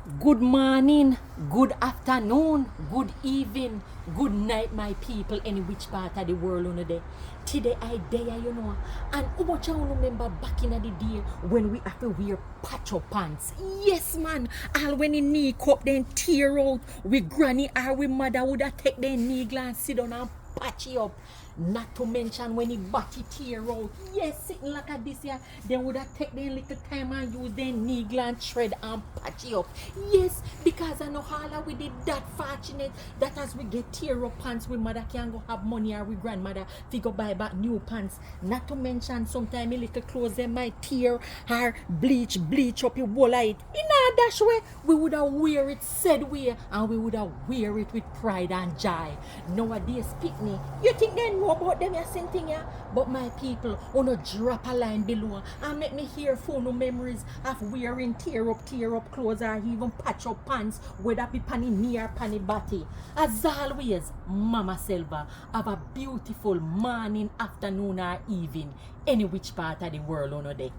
Good morning, good afternoon, good evening, good night, my people, any which part of the world on the day. Today I dare and how much I remember back in the day when we have to wear patch up pants. Yes, man, all when the knee cup then tear out, we granny or we mother would have take their knee and sit down and patch it up. Not to mention when the body tear out. Yes, sitting like a this here, they would have take their little time and use their needle and thread and patch it up. Yes, because I know how we did that fortunate that as we get tear up pants, we mother can go have money or we grandmother fi go buy back new pants. Not to mention sometimes little clothes they might tear or bleach up your whole of it. In a dash way, we would have wear it said way and we would have wear it with pride and joy. Nowadays, pick me. You think they know about them your same thing, yeah? But my people, wanna drop a line below and make me hear phone memories of wearing tear up clothes or even patch up pants, whether be panny knee or panny body. As always, Mama Selva, have a beautiful morning, afternoon or evening, any which part of the world on day.